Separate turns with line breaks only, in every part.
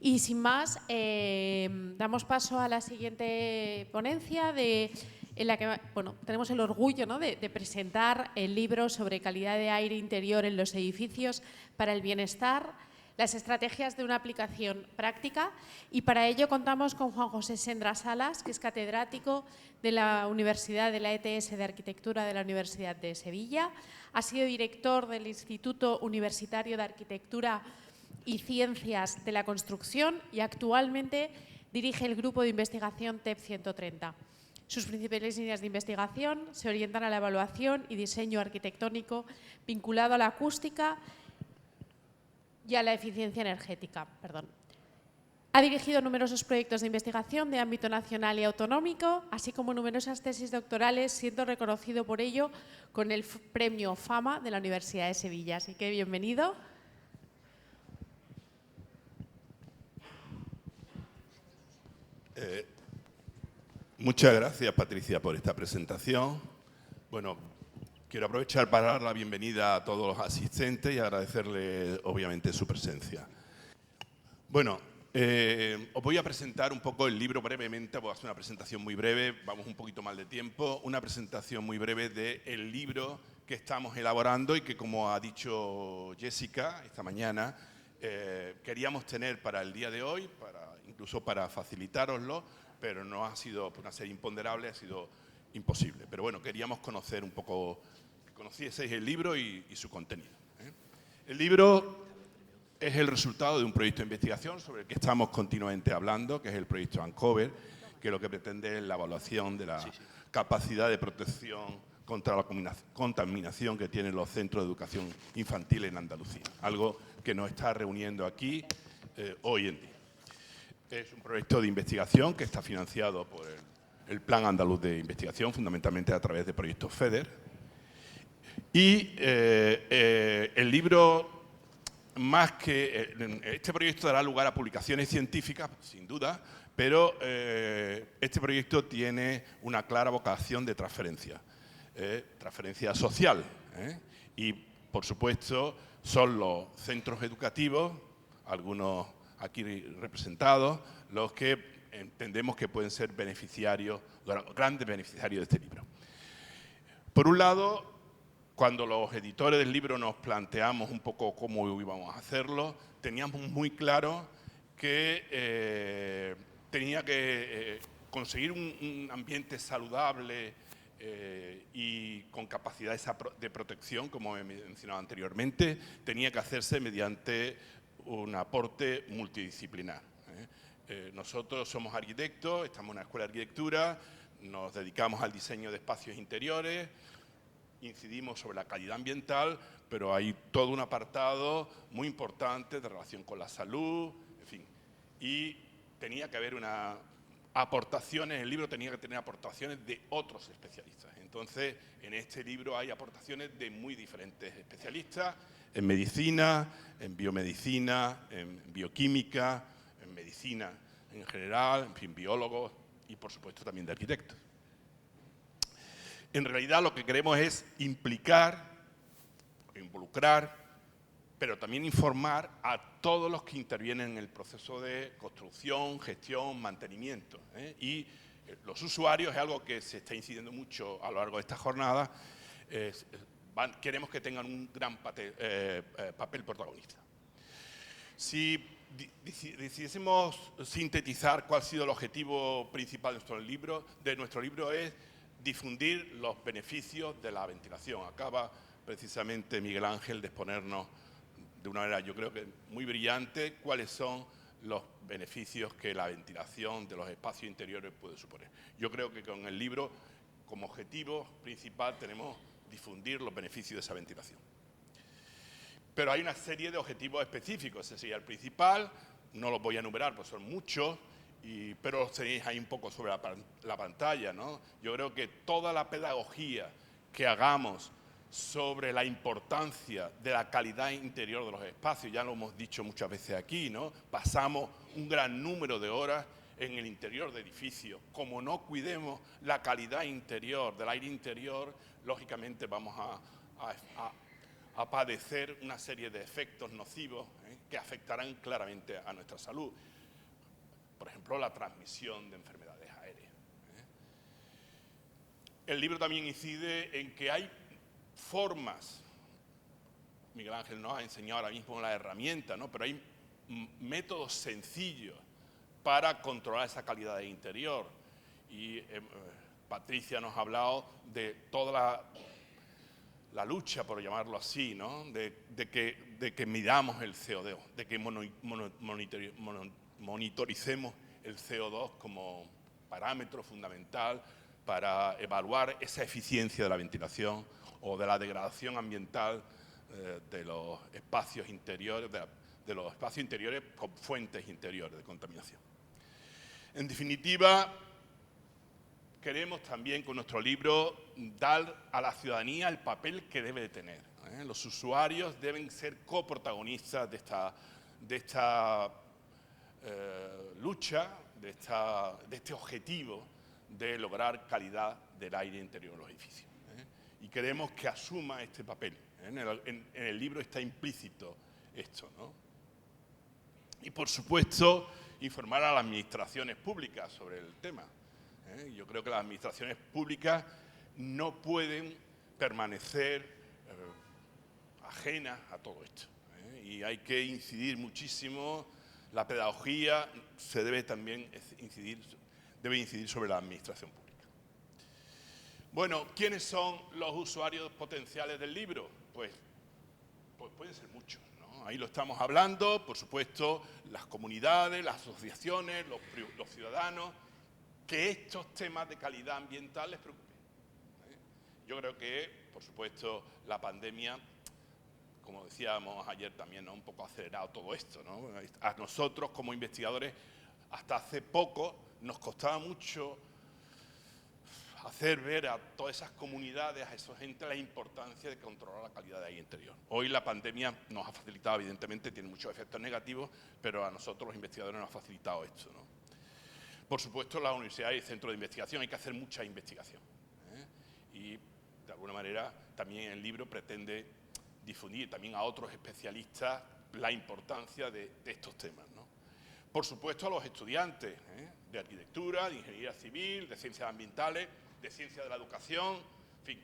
Y sin más, damos paso a la siguiente ponencia en la que tenemos el orgullo, ¿no?, de presentar el libro sobre calidad de aire interior en los edificios para el bienestar, las estrategias de una aplicación práctica, y para ello contamos con Juan José Sendra Salas, que es catedrático de la Universidad de la ETS de Arquitectura de la Universidad de Sevilla, ha sido director del Instituto Universitario de Arquitectura y Ciencias de la Construcción y actualmente dirige el grupo de investigación TEP 130. Sus principales líneas de investigación se orientan a la evaluación y diseño arquitectónico vinculado a la acústica y a la eficiencia energética. Ha dirigido numerosos proyectos de investigación de ámbito nacional y autonómico, así como numerosas tesis doctorales, siendo reconocido por ello con el Premio Fama de la Universidad de Sevilla. Así que bienvenido.
Muchas gracias, Patricia, por esta presentación. Bueno, quiero aprovechar para dar la bienvenida a todos los asistentes y agradecerles, obviamente, su presencia. Bueno, os voy a presentar un poco el libro brevemente. Voy a hacer una presentación muy breve, vamos un poquito mal de tiempo. Una presentación muy breve del libro que estamos elaborando y que, como ha dicho Jessica esta mañana, queríamos tener para el día de hoy, incluso para facilitároslo, pero no ha sido, por una serie imponderable, ha sido imposible. Pero bueno, queríamos conocer un poco, que conocieseis el libro y su contenido. El libro es el resultado de un proyecto de investigación sobre el que estamos continuamente hablando, que es el proyecto Uncover, que lo que pretende es la evaluación de la capacidad de protección contra la contaminación que tienen los centros de educación infantil en Andalucía, algo que nos está reuniendo aquí hoy en día. Es un proyecto de investigación que está financiado por el Plan Andaluz de Investigación, fundamentalmente a través de proyectos FEDER. Y el libro, más que este proyecto dará lugar a publicaciones científicas, sin duda, pero este proyecto tiene una clara vocación de transferencia social. Y, por supuesto, son los centros educativos, algunos aquí representados, los que entendemos que pueden ser beneficiarios, grandes beneficiarios de este libro. Por un lado, cuando los editores del libro nos planteamos un poco cómo íbamos a hacerlo, teníamos muy claro que tenía que conseguir un ambiente saludable y con capacidad de protección, como he mencionado anteriormente, tenía que hacerse mediante un aporte multidisciplinar. Nosotros somos arquitectos, estamos en una escuela de arquitectura, nos dedicamos al diseño de espacios interiores, incidimos sobre la calidad ambiental, pero hay todo un apartado muy importante de relación con la salud, en fin. Y tenía que haber aportaciones, el libro tenía que tener aportaciones de otros especialistas. Entonces, en este libro hay aportaciones de muy diferentes especialistas, en medicina, en biomedicina, en bioquímica, en medicina en general, en fin, biólogos y, por supuesto, también de arquitectos. En realidad, lo que queremos es implicar, involucrar, pero también informar a todos los que intervienen en el proceso de construcción, gestión, mantenimiento. Y los usuarios es algo que se está incidiendo mucho a lo largo de esta jornada. Queremos que tengan un gran papel protagonista. Si decidiésemos sintetizar cuál ha sido el objetivo principal de nuestro libro es difundir los beneficios de la ventilación. Acaba precisamente Miguel Ángel de exponernos de una manera, yo creo que muy brillante, cuáles son los beneficios que la ventilación de los espacios interiores puede suponer. Yo creo que con el libro, como objetivo principal, tenemos difundir los beneficios de esa ventilación. Pero hay una serie de objetivos específicos. Ese sería el principal, no los voy a enumerar, pues son muchos, pero los tenéis ahí un poco sobre la pantalla, ¿no? Yo creo que toda la pedagogía que hagamos sobre la importancia de la calidad interior de los espacios, ya lo hemos dicho muchas veces aquí, ¿no? Pasamos un gran número de horas en el interior de edificios. Como no cuidemos la calidad interior, del aire interior, lógicamente vamos a padecer una serie de efectos nocivos que afectarán claramente a nuestra salud. por ejemplo, la transmisión de enfermedades aéreas. El libro también incide en que hay formas, Miguel Ángel nos ha enseñado ahora mismo la herramienta, ¿no? Pero hay métodos sencillos para controlar esa calidad de interior. Y Patricia nos ha hablado de toda la lucha, por llamarlo así, ¿no? de que midamos el CO2, de que monitoricemos el CO2 como parámetro fundamental para evaluar esa eficiencia de la ventilación o de la degradación ambiental de los espacios interiores, de los espacios interiores con fuentes interiores de contaminación. En definitiva, queremos también con nuestro libro dar a la ciudadanía el papel que debe de tener. Los usuarios deben ser coprotagonistas de esta lucha, de este objetivo de lograr calidad del aire interior en los edificios. Y queremos que asuma este papel. En el libro está implícito esto, ¿no? Y por supuesto, informar a las administraciones públicas sobre el tema. Yo creo que las administraciones públicas no pueden permanecer ajenas a todo esto. Y hay que incidir muchísimo. La pedagogía debe incidir sobre la administración pública. Bueno, ¿quiénes son los usuarios potenciales del libro? Pues pueden ser muchos, ¿no? Ahí lo estamos hablando, por supuesto, las comunidades, las asociaciones, los ciudadanos, que estos temas de calidad ambiental les preocupen. Yo creo que, por supuesto, la pandemia, como decíamos ayer también, ¿no? Un poco acelerado todo esto, ¿no? A nosotros como investigadores, hasta hace poco, nos costaba mucho hacer ver a todas esas comunidades, a esa gente, la importancia de controlar la calidad de aire interior. Hoy la pandemia nos ha facilitado, evidentemente, tiene muchos efectos negativos, pero a nosotros los investigadores nos ha facilitado esto, ¿no? Por supuesto, la universidad y el centro de investigación, hay que hacer mucha investigación. Y, de alguna manera, también el libro pretende difundir también a otros especialistas la importancia de estos temas, ¿no? Por supuesto, a los estudiantes de arquitectura, de ingeniería civil, de ciencias ambientales, de ciencias de la educación, en fin.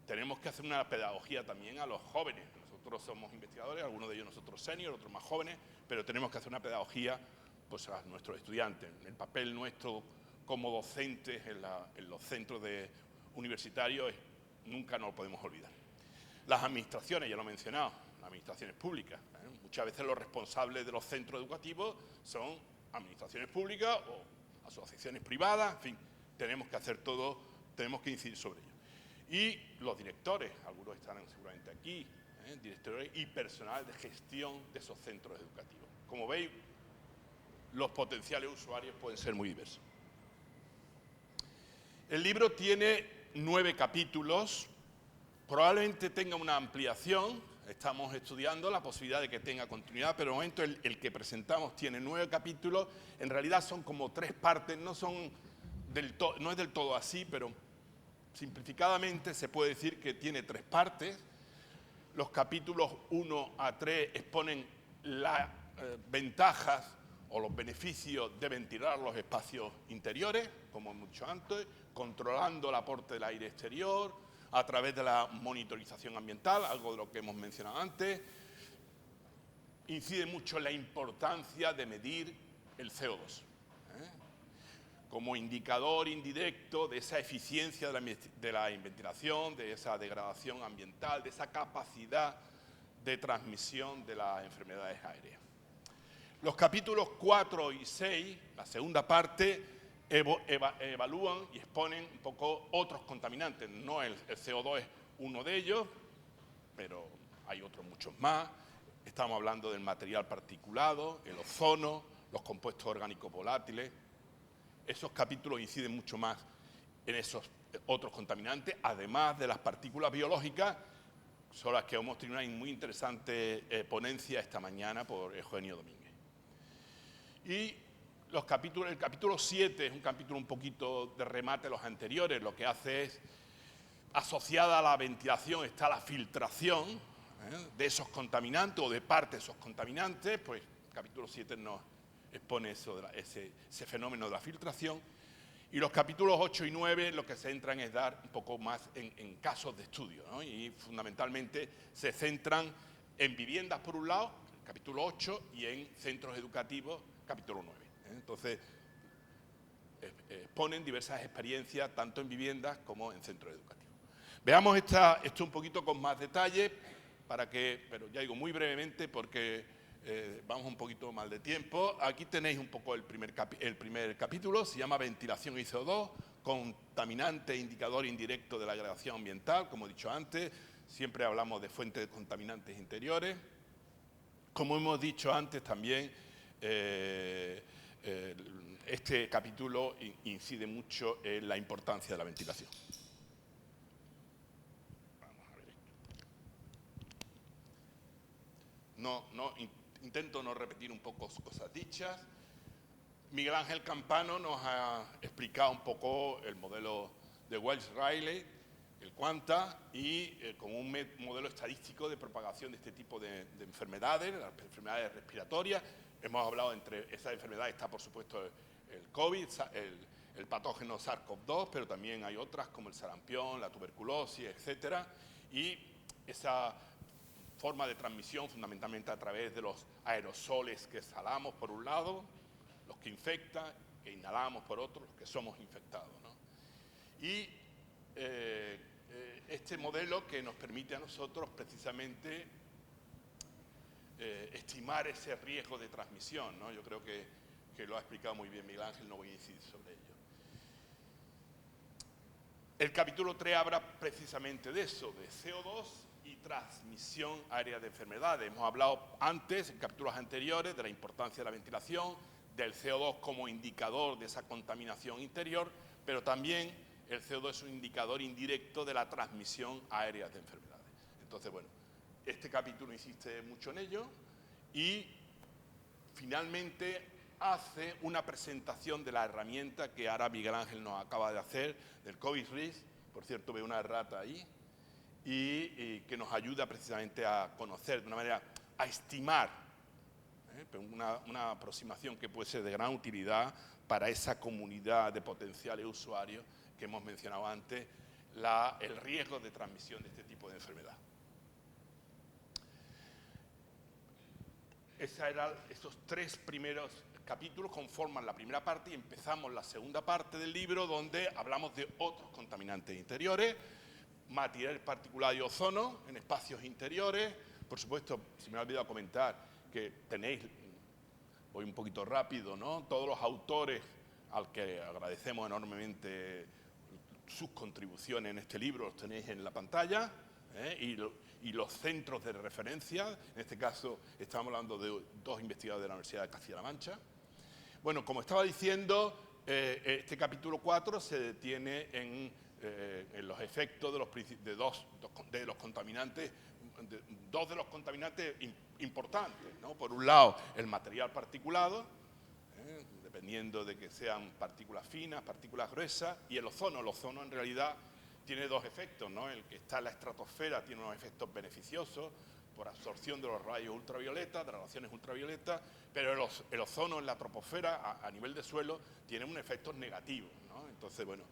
Tenemos que hacer una pedagogía también a los jóvenes. Nosotros somos investigadores, algunos de ellos nosotros senior, otros más jóvenes, pero tenemos que hacer una pedagogía pues, a nuestros estudiantes. El papel nuestro como docentes en los centros universitarios nunca nos lo podemos olvidar. Las administraciones, ya lo he mencionado, las administraciones públicas. Muchas veces los responsables de los centros educativos son administraciones públicas o asociaciones privadas, en fin, tenemos que hacer todo, tenemos que incidir sobre ello. Y los directores, algunos estarán seguramente aquí, directores y personal de gestión de esos centros educativos. Como veis, los potenciales usuarios pueden ser muy diversos. El libro tiene 9 capítulos, probablemente tenga una ampliación, estamos estudiando la posibilidad de que tenga continuidad, pero de momento el que presentamos tiene 9 capítulos, en realidad son como 3 partes, no es del todo así, pero simplificadamente se puede decir que tiene 3 partes. Los capítulos 1 a 3 exponen las ventajas o los beneficios de ventilar los espacios interiores, como hemos dicho antes, controlando el aporte del aire exterior, a través de la monitorización ambiental, algo de lo que hemos mencionado antes. Incide mucho en la importancia de medir el CO2, como indicador indirecto de esa eficiencia de la ventilación, de esa degradación ambiental, de esa capacidad de transmisión de las enfermedades aéreas. Los capítulos 4 y 6, la segunda parte, evalúan y exponen un poco otros contaminantes. No el CO2 es uno de ellos, pero hay otros muchos más. Estamos hablando del material particulado, el ozono, los compuestos orgánicos volátiles. Esos capítulos inciden mucho más en esos otros contaminantes, además de las partículas biológicas, son las que hemos tenido una muy interesante ponencia esta mañana por Eugenio Domínguez. Y el capítulo 7 es un capítulo un poquito de remate a los anteriores, lo que hace es, asociada a la ventilación está la filtración de esos contaminantes o de parte de esos contaminantes, pues el capítulo 7 nos expone ese fenómeno de la filtración. Y los capítulos 8 y 9 lo que se centran es dar un poco más en casos de estudio, ¿no? Y fundamentalmente se centran en viviendas por un lado, capítulo 8, y en centros educativos, capítulo 9. Entonces, exponen diversas experiencias tanto en viviendas como en centros educativos. Veamos esto un poquito con más detalle, pero ya digo muy brevemente porque vamos un poquito mal de tiempo. Aquí tenéis un poco el primer capítulo, se llama Ventilación y CO2, contaminante e indicador indirecto de la degradación ambiental. Como he dicho antes, siempre hablamos de fuentes de contaminantes interiores. Como hemos dicho antes también, este capítulo incide mucho en la importancia de la ventilación. Vamos a ver esto. Intento no repetir un poco cosas dichas. Miguel Ángel Campano nos ha explicado un poco el modelo de Wells-Riley, el Quanta, y como un modelo estadístico de propagación de este tipo de enfermedades, las enfermedades respiratorias. Hemos hablado entre esas enfermedades, está por supuesto el COVID, el patógeno SARS-CoV-2, pero también hay otras como el sarampión, la tuberculosis, etcétera. Y esa forma de transmisión fundamentalmente a través de los aerosoles que exhalamos por un lado, los que infectan, que inhalamos por otro, los que somos infectados, ¿no? Y este modelo que nos permite a nosotros precisamente estimar ese riesgo de transmisión, ¿no? Yo creo que lo ha explicado muy bien Miguel Ángel, no voy a incidir sobre ello. El capítulo 3 habla precisamente de eso, de CO2 y transmisión aérea de enfermedades. Hemos hablado antes, en capítulos anteriores, de la importancia de la ventilación, del CO2 como indicador de esa contaminación interior, pero también el CO2 es un indicador indirecto de la transmisión aérea de enfermedades. Entonces, bueno, este capítulo insiste mucho en ello y finalmente hace una presentación de la herramienta que ahora Miguel Ángel nos acaba de hacer, del COVID-RISK, por cierto veo una errata ahí, y que nos ayuda precisamente a conocer de una manera, a estimar, una aproximación que puede ser de gran utilidad para esa comunidad de potenciales usuarios que hemos mencionado antes, el riesgo de transmisión de este tipo de enfermedad. Esos 3 primeros capítulos conforman la primera parte y empezamos la segunda parte del libro donde hablamos de otros contaminantes interiores, material particulado y ozono en espacios interiores. Por supuesto, se me ha olvidado comentar que tenéis, voy un poquito rápido, ¿no? Todos los autores al que agradecemos enormemente sus contribuciones en este libro los tenéis en la pantalla, y los centros de referencia. En este caso estamos hablando de 2 investigadores de la Universidad de Castilla-La Mancha. Bueno, como estaba diciendo, este capítulo 4 se detiene en los efectos de dos de los contaminantes importantes, ¿no? Por un lado, el material particulado, dependiendo de que sean partículas finas, partículas gruesas, y el ozono. El ozono en realidad tiene 2 efectos, ¿no? El que está en la estratosfera tiene unos efectos beneficiosos por absorción de los rayos ultravioletas, de las radiaciones ultravioletas, pero el ozono en la troposfera, a nivel de suelo, tiene unos efectos negativos, ¿no? Entonces, bueno,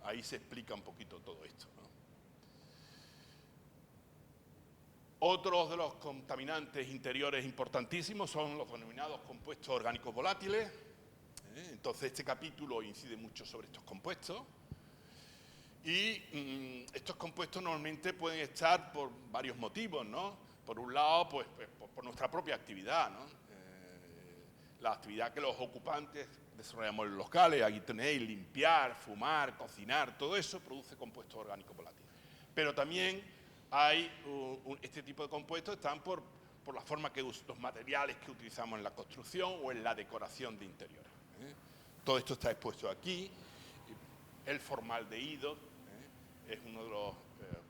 ahí se explica un poquito todo esto, ¿no? Otros de los contaminantes interiores importantísimos son los denominados compuestos orgánicos volátiles. Entonces, este capítulo incide mucho sobre estos compuestos. Y estos compuestos normalmente pueden estar por varios motivos, ¿no? Por un lado, pues por nuestra propia actividad, ¿no? La actividad que los ocupantes desarrollamos en los locales, aquí tenéis limpiar, fumar, cocinar, todo eso produce compuestos orgánicos volátiles. Pero también hay este tipo de compuestos están por la forma que los materiales que utilizamos en la construcción o en la decoración de interiores. Todo esto está expuesto aquí. El formaldehído es uno de los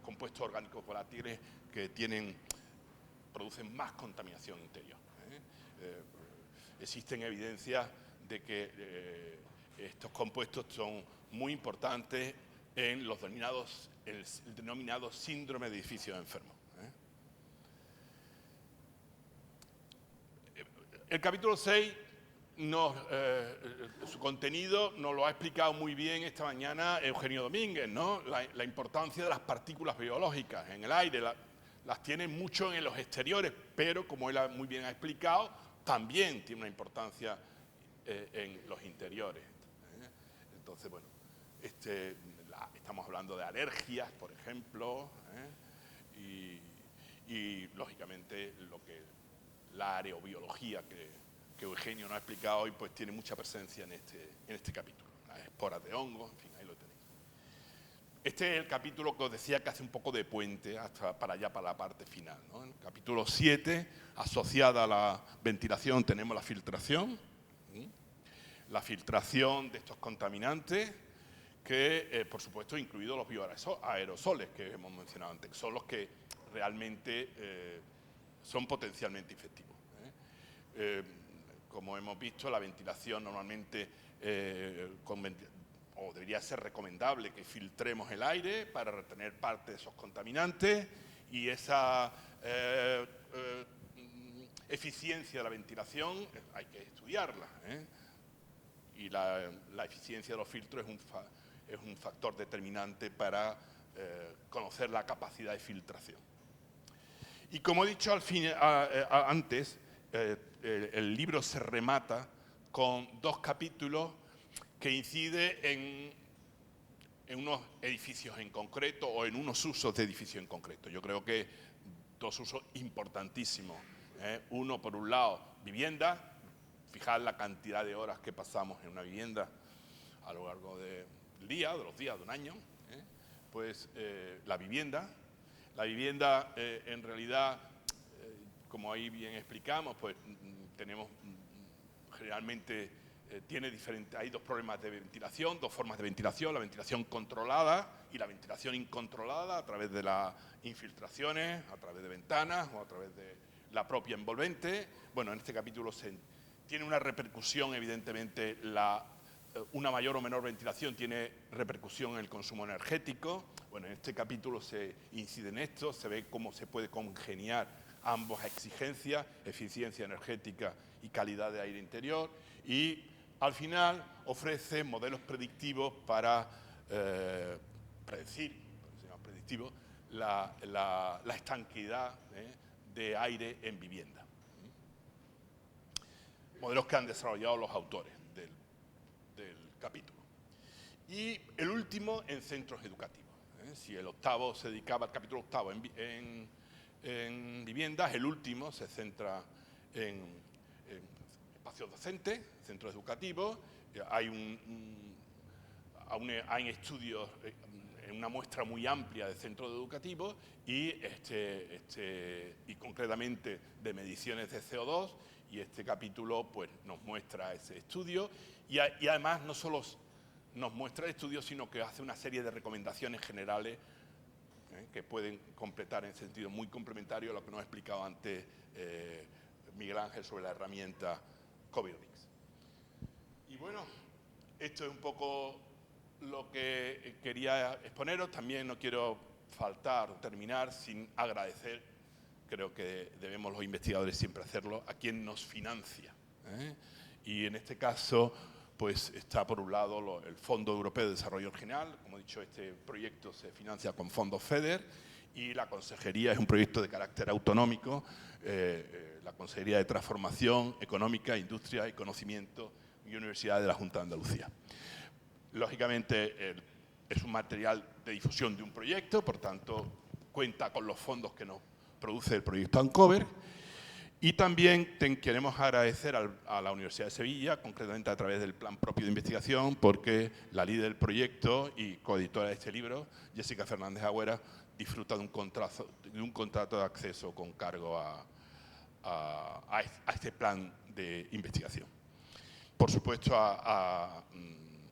compuestos orgánicos volátiles que producen más contaminación interior. Existen evidencias de que estos compuestos son muy importantes en el denominado síndrome de edificios enfermos. El capítulo 6 su contenido nos lo ha explicado muy bien esta mañana Eugenio Domínguez, ¿no? La importancia de las partículas biológicas en el aire, las tiene mucho en los exteriores, pero como él muy bien ha explicado, también tiene una importancia en los interiores. Entonces, bueno, estamos hablando de alergias, por ejemplo, y lógicamente la aerobiología que Eugenio nos ha explicado hoy, pues tiene mucha presencia en este capítulo. Las esporas de hongos, en fin, ahí lo tenéis. Este es el capítulo que os decía que hace un poco de puente para la parte final, ¿no? En el capítulo 7, asociada a la ventilación, tenemos la filtración. La filtración de estos contaminantes, que por supuesto incluidos los bioaerosoles que hemos mencionado antes, son los que realmente son potencialmente infectivos. Como hemos visto, la ventilación normalmente o debería ser recomendable que filtremos el aire para retener parte de esos contaminantes, y esa eficiencia de la ventilación hay que estudiarla, y la eficiencia de los filtros es un factor determinante para conocer la capacidad de filtración. Y como he dicho antes, el libro se remata con 2 capítulos que inciden en unos edificios en concreto o en unos usos de edificios en concreto. Yo creo que 2 usos importantísimos. Uno, por un lado, vivienda. Fijar la cantidad de horas que pasamos en una vivienda a lo largo del día, de los días de un año. Pues la vivienda en realidad, como ahí bien explicamos, pues tenemos generalmente hay 2 problemas de ventilación, 2 formas de ventilación: la ventilación controlada y la ventilación incontrolada a través de las infiltraciones, a través de ventanas o a través de la propia envolvente. Bueno, en este capítulo tiene una repercusión, evidentemente, una mayor o menor ventilación tiene repercusión en el consumo energético. Bueno, en este capítulo se incide en esto, se ve cómo se puede congeniar ambas exigencias, eficiencia energética y calidad de aire interior, y al final ofrece modelos predictivos para predecir, la estanqueidad de aire en vivienda. Modelos que han desarrollado los autores del capítulo. Y el último en centros educativos. Si el octavo se dedicaba, al capítulo octavo en viviendas, el último se centra en espacios docentes, centros educativos. Hay estudios en una muestra muy amplia de centros educativos y concretamente de mediciones de CO2, y este capítulo pues nos muestra ese estudio y además no solo nos muestra el estudio, sino que hace una serie de recomendaciones generales que pueden completar en sentido muy complementario a lo que nos ha explicado antes Miguel Ángel sobre la herramienta COVIDRIX. Y bueno, esto es un poco lo que quería exponeros. También no quiero terminar sin agradecer, creo que debemos los investigadores siempre hacerlo, a quien nos financia. Y en este caso, pues está por un lado el Fondo Europeo de Desarrollo Regional. Como he dicho, este proyecto se financia con fondos FEDER, y la consejería es un proyecto de carácter autonómico, la Consejería de Transformación Económica, Industria y Conocimiento y Universidad de la Junta de Andalucía. Lógicamente es un material de difusión de un proyecto, por tanto cuenta con los fondos que nos produce el proyecto Uncover. Y también queremos agradecer a la Universidad de Sevilla, concretamente a través del plan propio de investigación, porque la líder del proyecto y coeditora de este libro, Jessica Fernández Agüera, disfruta de un contrato de acceso con cargo a este plan de investigación. Por supuesto,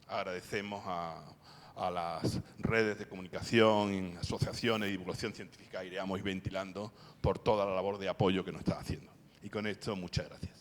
agradecemos a las redes de comunicación, asociaciones de divulgación científica, Aireamos y Ventilando, por toda la labor de apoyo que nos está haciendo. Y con esto, muchas gracias.